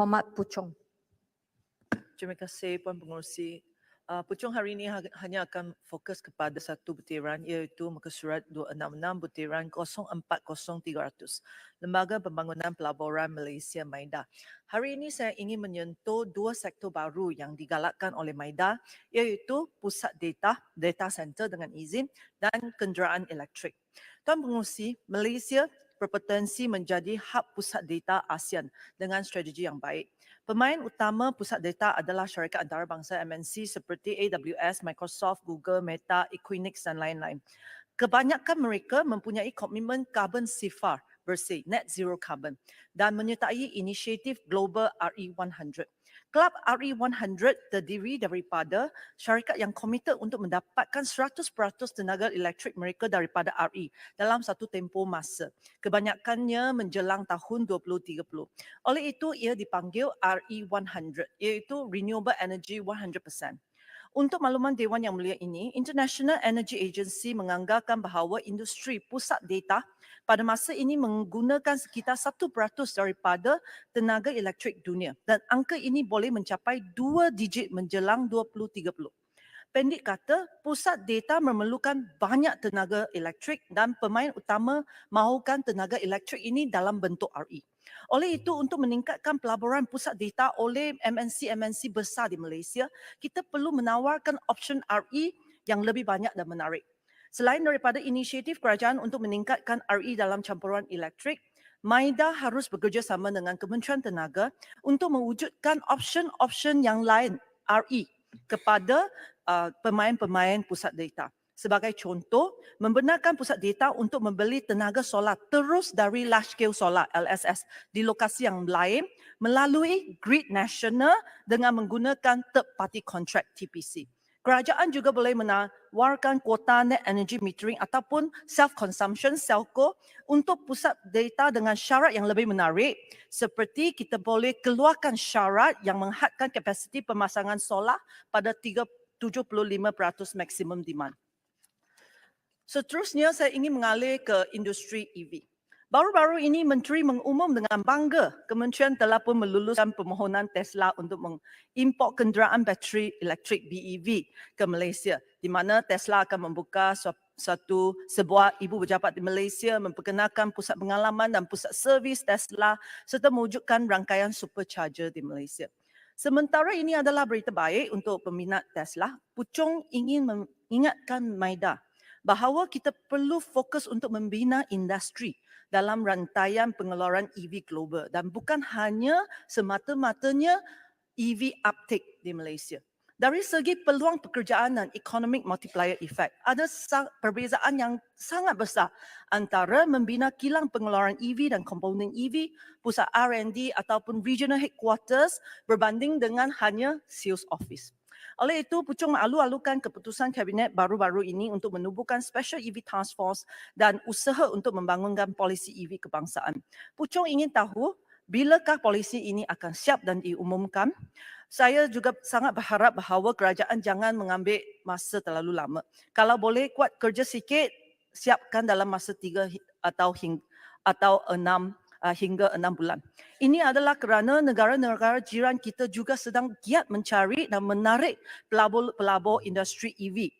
Berhormat Puchong. Terima kasih Puan Pengerusi. Puchong hari ini hanya akan fokus kepada satu butiran iaitu muka surat 266 butiran 040300 Lembaga Pembangunan Pelaburan Malaysia MIDA. Hari ini saya ingin menyentuh dua sektor baru yang digalakkan oleh MIDA iaitu pusat data center dengan izin dan kenderaan elektrik. Tuan Pengerusi, Malaysia berpotensi menjadi hub pusat data ASEAN dengan strategi yang baik. Pemain utama pusat data adalah syarikat antarabangsa MNC seperti AWS, Microsoft, Google, Meta, Equinix dan lain-lain. Kebanyakan mereka mempunyai komitmen carbon sifar bersih, net zero carbon dan menyertai inisiatif Global RE100. Kelab RE100 terdiri daripada syarikat yang komited untuk mendapatkan 100% tenaga elektrik mereka daripada RE dalam satu tempoh masa. Kebanyakannya menjelang tahun 2030. Oleh itu, ia dipanggil RE100 iaitu Renewable Energy 100%. Untuk makluman Dewan Yang Mulia ini, International Energy Agency menganggarkan bahawa industri pusat data pada masa ini menggunakan sekitar 1% daripada tenaga elektrik dunia dan angka ini boleh mencapai 2 digit menjelang 2030. Pendek kata, pusat data memerlukan banyak tenaga elektrik dan pemain utama mahukan tenaga elektrik ini dalam bentuk RE. Oleh itu, untuk meningkatkan pelaburan pusat data oleh MNC besar di Malaysia, kita perlu menawarkan option RE yang lebih banyak dan menarik. Selain daripada inisiatif kerajaan untuk meningkatkan RE dalam campuran elektrik, MIDA harus bekerjasama dengan Kementerian Tenaga untuk mewujudkan option-option yang lain RE kepada pemain-pemain pusat data. Sebagai contoh, membenarkan pusat data untuk membeli tenaga solar terus dari large scale solar LSS di lokasi yang lain melalui grid nasional dengan menggunakan third party contract TPC. Kerajaan juga boleh menawarkan kuota net energy metering ataupun self-consumption selco untuk pusat data dengan syarat yang lebih menarik seperti kita boleh keluarkan syarat yang menghadkan kapasiti pemasangan solar pada 75% maksimum demand. Seterusnya saya ingin mengalih ke industri EV. Baru-baru ini Menteri mengumum dengan bangga Kementerian telah pun meluluskan permohonan Tesla untuk mengimport kenderaan bateri elektrik BEV ke Malaysia, di mana Tesla akan membuka sebuah ibu pejabat di Malaysia, memperkenalkan pusat pengalaman dan pusat servis Tesla serta mewujudkan rangkaian supercharger di Malaysia. Sementara ini adalah berita baik untuk peminat Tesla. Puchong ingin mengingatkan MIDA bahawa kita perlu fokus untuk membina industri dalam rantaian pengeluaran EV global dan bukan hanya semata-matanya EV uptake di Malaysia. Dari segi peluang pekerjaan dan economic multiplier effect, ada perbezaan yang sangat besar antara membina kilang pengeluaran EV dan komponen EV, pusat R&D ataupun regional headquarters berbanding dengan hanya sales office. Oleh itu, Puchong mengalu-alukan keputusan Kabinet baru-baru ini untuk menubuhkan Special EV Task Force dan usaha untuk membangunkan polisi EV kebangsaan. Puchong ingin tahu bilakah polisi ini akan siap dan diumumkan. Saya juga sangat berharap bahawa kerajaan jangan mengambil masa terlalu lama. Kalau boleh kuat kerja sikit, siapkan dalam masa 3 atau 6 hingga 6 bulan. Ini adalah kerana negara-negara jiran kita juga sedang giat mencari dan menarik pelabur industri EV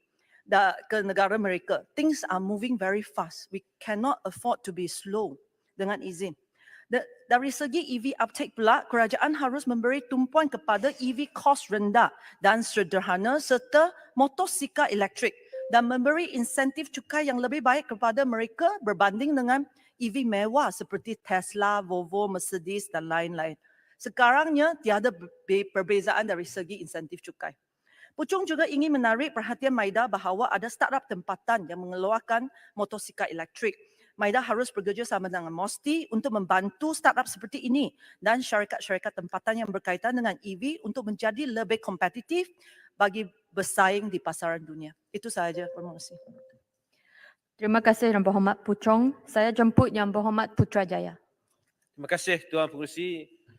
ke negara mereka. Things are moving very fast. We cannot afford to be slow. Dengan izin. Dari segi EV uptake pula, kerajaan harus memberi tumpuan kepada EV kos rendah dan sederhana serta motosikal elektrik dan memberi insentif cukai yang lebih baik kepada mereka berbanding dengan EV mewah seperti Tesla, Volvo, Mercedes dan lain-lain. Sekarangnya tiada perbezaan dari segi insentif cukai. Puchong juga ingin menarik perhatian MIDA bahawa ada startup tempatan yang mengeluarkan motosikal elektrik. MIDA harus bekerjasama dengan MOSTI untuk membantu startup seperti ini dan syarikat-syarikat tempatan yang berkaitan dengan EV untuk menjadi lebih kompetitif bagi bersaing di pasaran dunia. Itu sahaja. Terima kasih. Terima kasih Yang Berhormat Puchong. Saya jemput Yang Berhormat Putrajaya. Terima kasih Tuan Pengerusi.